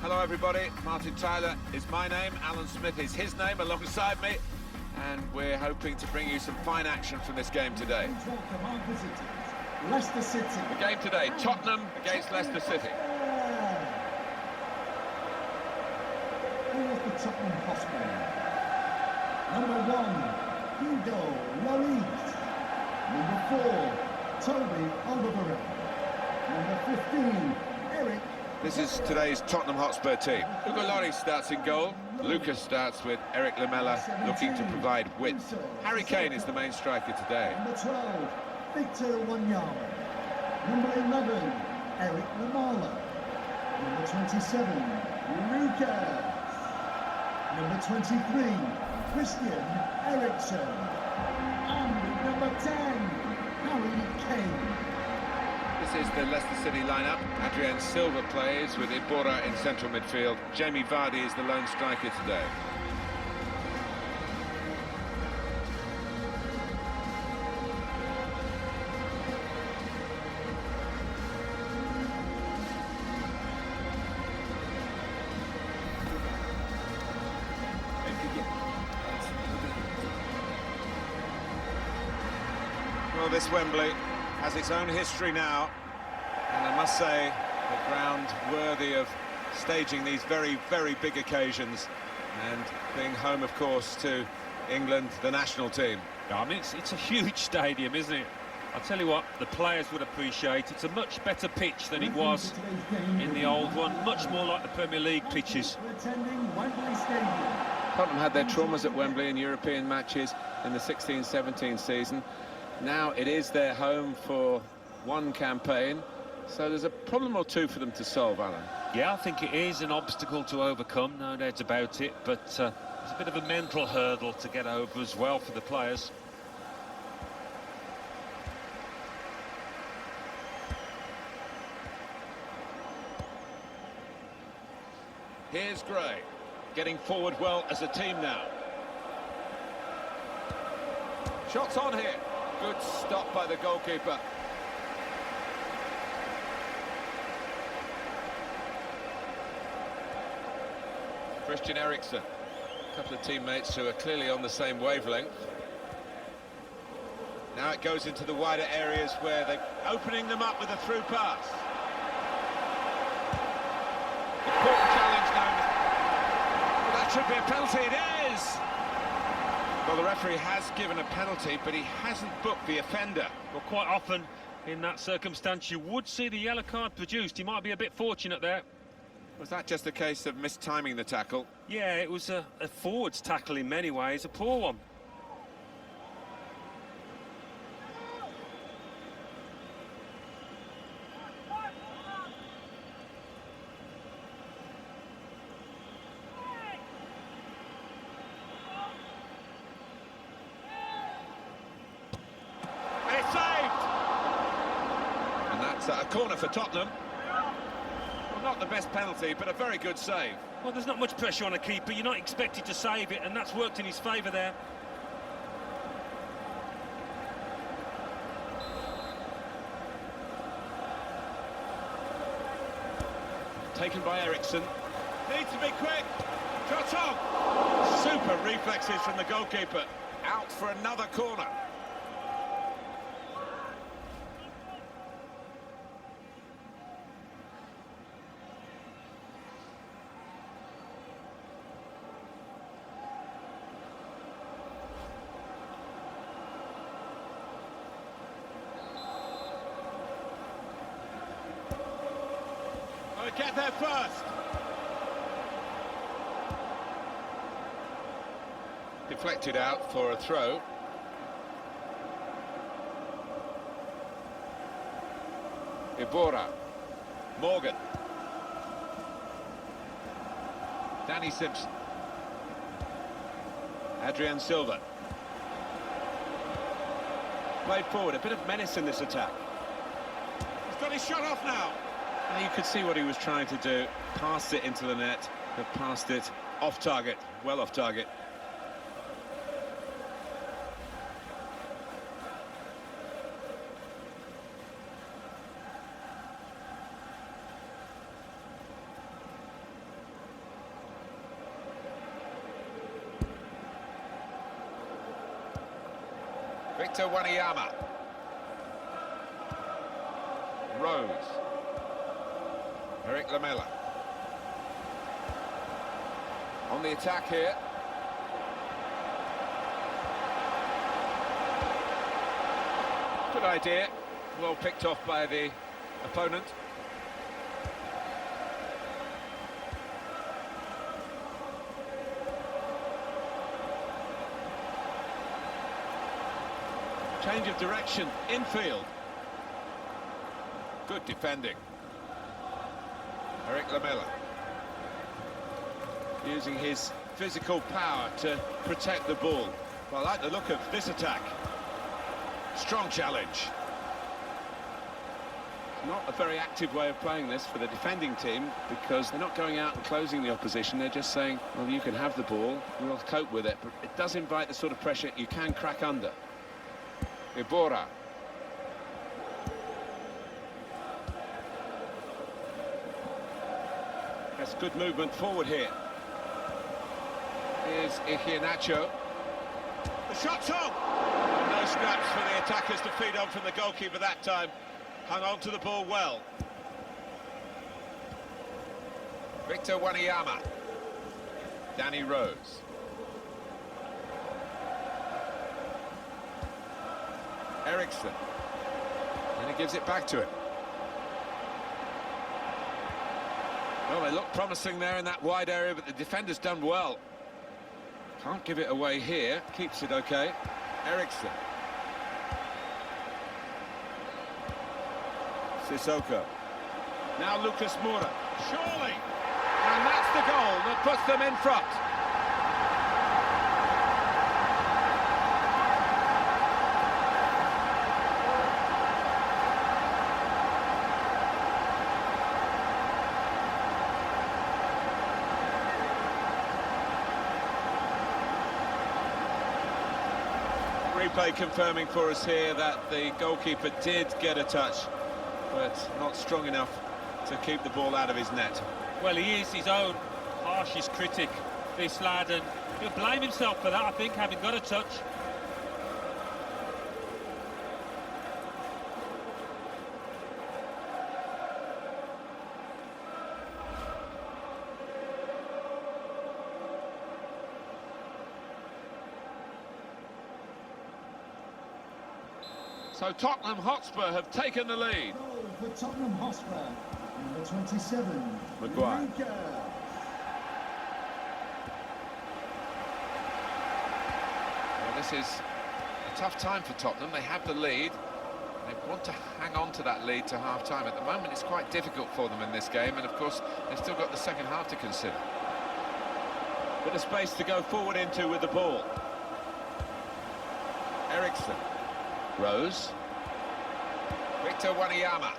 Hello everybody, Martin Tyler is my name, Alan Smith is his name alongside me, and we're hoping to bring you some fine action from this game today. Leicester City. The game today, Tottenham against Leicester City. Here's the Tottenham Hotspur. Number 1, Hugo Lloris. Number 4, Toby Alderweireld. Number 15, Eric. This is today's Tottenham Hotspur team. Hugo Lloris starts in goal. Lucas starts with Eric Lamela looking to provide width. Harry Kane is the main striker today. Number 12, Victor Wanyama. Number 11, Eric Lamela. Number 27, Lucas. Number 23, Christian Eriksen. And number 10, Harry Kane. This is the Leicester City lineup. Adrien Silva plays with Iborra in central midfield. Jamie Vardy is the lone striker today. Well, this Wembley has its own history now, and I must say, the ground worthy of staging these very, very big occasions, and being home, of course, to England, the national team. I mean, it's a huge stadium, isn't it? I'll tell you what, the players would appreciate. It's a much better pitch than it was in the old one, much more like the Premier League pitches. Tottenham had their traumas at Wembley in European matches in the 16-17 season. Now it is their home for one campaign, so there's a problem or two for them to solve, Alan. Yeah, I think it is an obstacle to overcome, no doubt about it, but there's a bit of a mental hurdle to get over as well for the players. Here's Gray, getting forward well as a team now. Shots on here. Good stop by the goalkeeper. Christian Eriksen. A couple of teammates who are clearly on the same wavelength. Now it goes into the wider areas where they're opening them up with a through pass. Important challenge now. Well, that should be a penalty, it is! Well, the referee has given a penalty, but he hasn't booked the offender. Well, quite often in that circumstance you would see the yellow card produced. He might be a bit fortunate there. Was that just a case of mistiming the tackle? Yeah, it was a forwards tackle in many ways, a poor one. A corner for Tottenham. Well, not the best penalty, but a very good save. Well, there's not much pressure on a keeper. You're not expected to save it, and that's worked in his favour there. Taken by Eriksen. Needs to be quick. Shot on. Super reflexes from the goalkeeper. Out for another corner. Get there first. Deflected out for a throw. Iborra. Morgan. Danny Simpson. Adrien Silva. Played forward, a bit of menace in this attack. He's got his shot off now. You could see what he was trying to do. Passed it into the net, but passed it off target, well off target. Victor Wanyama. Rose. Eric Lamela. On the attack here. Good idea. Well picked off by the opponent. Change of direction, infield. Good defending. Eric Lamela. Using his physical power to protect the ball. Well, I like the look of this attack. Strong challenge. Not a very active way of playing this for the defending team, because they're not going out and closing the opposition. They're just saying, well, you can have the ball, we'll cope with it. But it does invite the sort of pressure you can crack under. Ibora. That's good movement forward here. Here's Iheanacho. The shot's on! No scraps for the attackers to feed on from the goalkeeper that time. Hung on to the ball well. Victor Wanyama. Danny Rose. Eriksson. And he gives it back to him. Well, they look promising there in that wide area, but the defender's done well. Can't give it away here. Keeps it okay. Eriksson. Sissoko. Now Lucas Moura. Surely! And that's the goal that puts them in front. Replay confirming for us here that the goalkeeper did get a touch, but not strong enough to keep the ball out of his net. Well, he is his own harshest critic, this lad, and he'll blame himself for that, I think, having got a touch. So Tottenham Hotspur have taken the lead. Goal for Tottenham Hotspur, number 27, Maguire. Remake. Well, this is a tough time for Tottenham. They have the lead. They want to hang on to that lead to half-time. At the moment, it's quite difficult for them in this game, and of course, they've still got the second half to consider. Bit of space to go forward into with the ball. Eriksson. Rose. Victor Wanyama.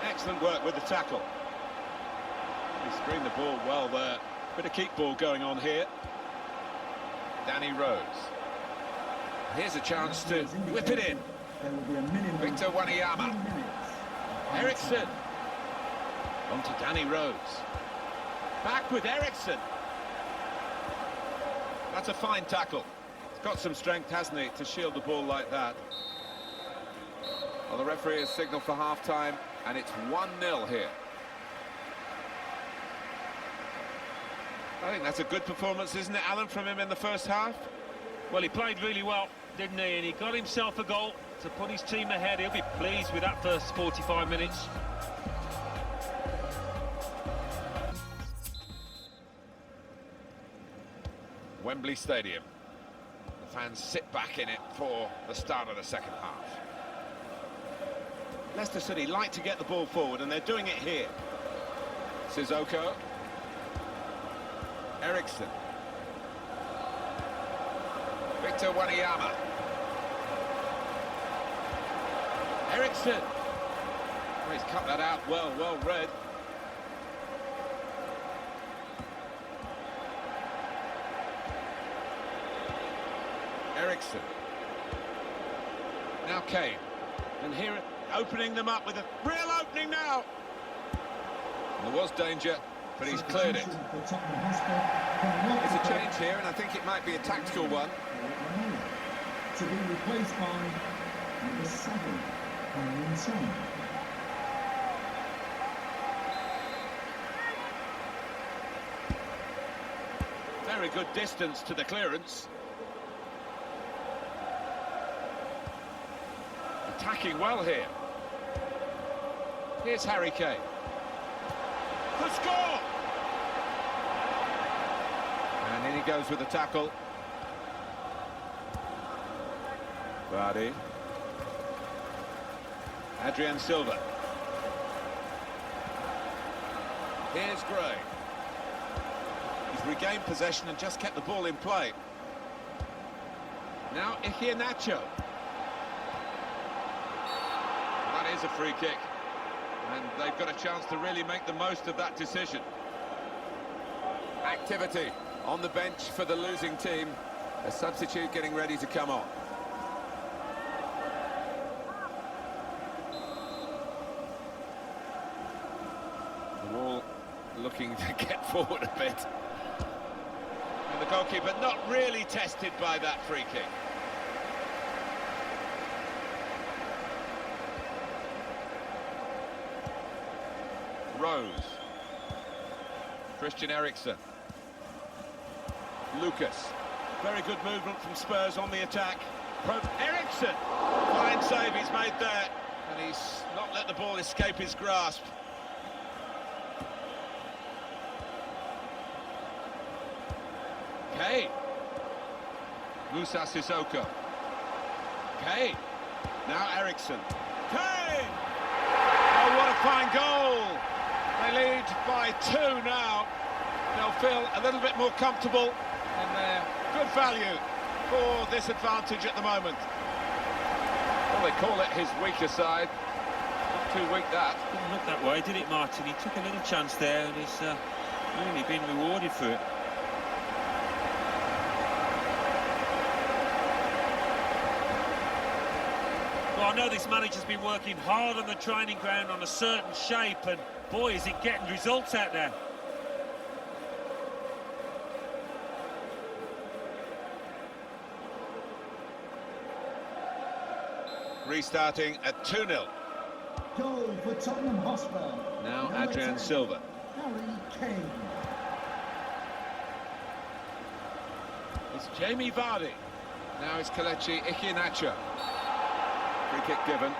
Excellent work with the tackle. He screened the ball well there. Bit of keep ball going on here. Danny Rose. Here's a chance to whip it in. Victor Wanyama. Eriksson. On to Danny Rose. Back with Eriksson. That's a fine tackle. He's got some strength, hasn't he, to shield the ball like that. Well, the referee has signalled for half-time, and it's 1-0 here. I think that's a good performance, isn't it, Alan, from him in the first half? Well, he played really well, didn't he? And he got himself a goal to put his team ahead. He'll be pleased with that first 45 minutes. Wembley Stadium. The fans sit back in it for the start of the second half. Leicester City like to get the ball forward, and they're doing it here. Sissoko. Eriksson. Victor Wanyama. Eriksson. Oh, he's cut that out well read. Eriksson. Now Kane. And here, opening them up with a real opening now. And there was danger, but he's cleared it. It's a change here, and I think it might be a tactical one. to be replaced by number 7, Son. Very good distance to the clearance. Attacking well here. Here's Harry Kane. The score! And in he goes with the tackle. Vardy. Adrian Silva. Here's Gray. He's regained possession and just kept the ball in play. Now Iheanacho. That is a free kick. And they've got a chance to really make the most of that decision. Activity on the bench for the losing team. A substitute getting ready to come on. The wall looking to get forward a bit. And the goalkeeper not really tested by that free kick. Rose. Christian Eriksen. Lucas. Very good movement from Spurs on the attack. Eriksen! Fine save he's made there. And he's not let the ball escape his grasp. Kane. Musa Sissoko. Kane. Now Eriksen. Kane! Oh, what a fine goal! They lead by 2 now. They'll feel a little bit more comfortable, and they're good value for this advantage at the moment. Well, they call it his weaker side. Not too weak, that. Didn't look that way, did it, Martin? He took a little chance there, and he's really been rewarded for it. Well, I know this manager's been working hard on the training ground on a certain shape, and boy, is it getting results out there. Restarting at 2-0. Goal for Tottenham Hotspur. Now Number Adrian 10, Silva. Harry Kane. It's Jamie Vardy. Now it's Kelechi Iheanacho. Free kick given.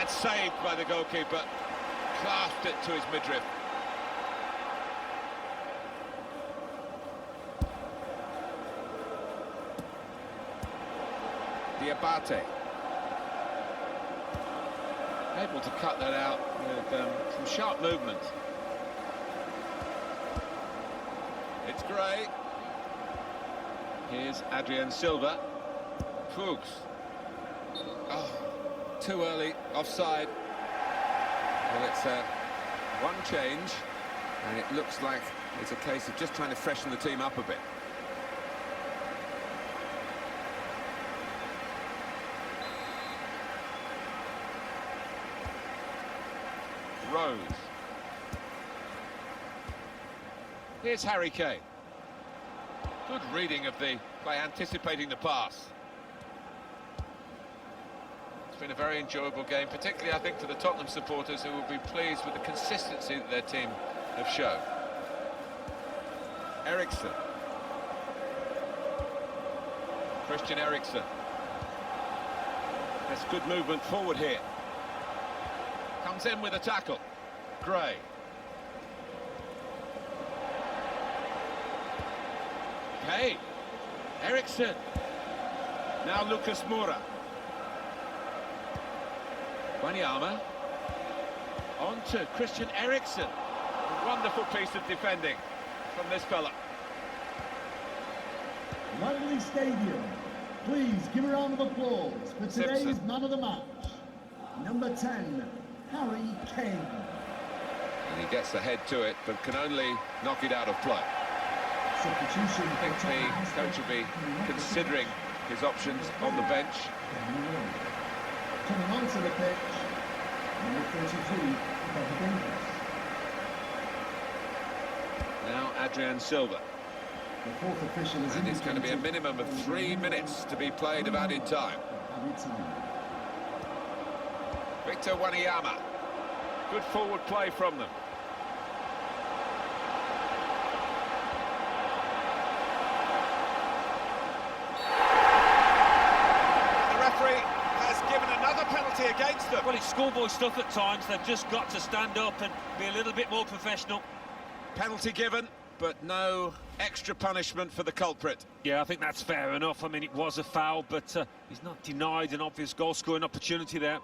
Saved by the goalkeeper, clasped it to his midriff. Diabate. Able to cut that out with some sharp movement. It's Gray. Here's Adrian Silva. Fuchs. Oh. Too early, offside. Well, it's one change, and it looks like it's a case of just trying to freshen the team up a bit. Rose. Here's Harry Kane. Good reading of the play, anticipating the pass. It's been a very enjoyable game, particularly I think for the Tottenham supporters, who will be pleased with the consistency that their team have shown. Eriksen. Christian Eriksen. That's good movement forward here. Comes in with a tackle. Gray. Kane. Eriksen. Now Lucas Moura. Wanyama. On to Christian Eriksen. A wonderful piece of defending from this fella. Wembley Stadium, Please give a round of applause for today's Simpson. man of the match, number 10, Harry Kane. And he gets the head to it, but can only knock it out of play. Substitution. I think the coach will be considering his options on the bench. Coming onto the pitch, number 33, Bobby Davis. Now Adrian Silva. The fourth official is And it's going to be a minimum of 3 minutes to be played of added time. Victor Wanyama. Good forward play from them. The referee has given another penalty against them. Well, it's schoolboy stuff at times. They've just got to stand up and be a little bit more professional. Penalty given, but no extra punishment for the culprit. Yeah, I think that's fair enough. I mean, it was a foul, but he's not denied an obvious goal-scoring opportunity there.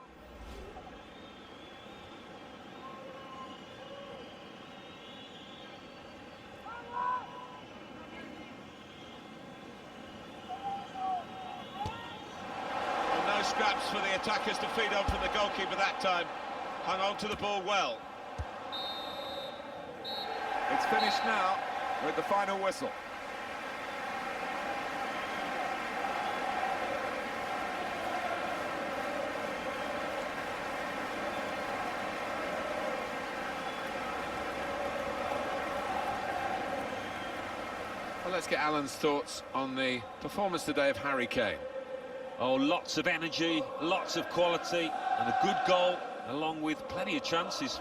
Well, no scraps for the attackers to feed on from the goalkeeper that time. Hung on to the ball well. It's finished now with the final whistle. Well, let's get Alan's thoughts on the performance today of Harry Kane. Oh, lots of energy, lots of quality, and a good goal, along with plenty of chances.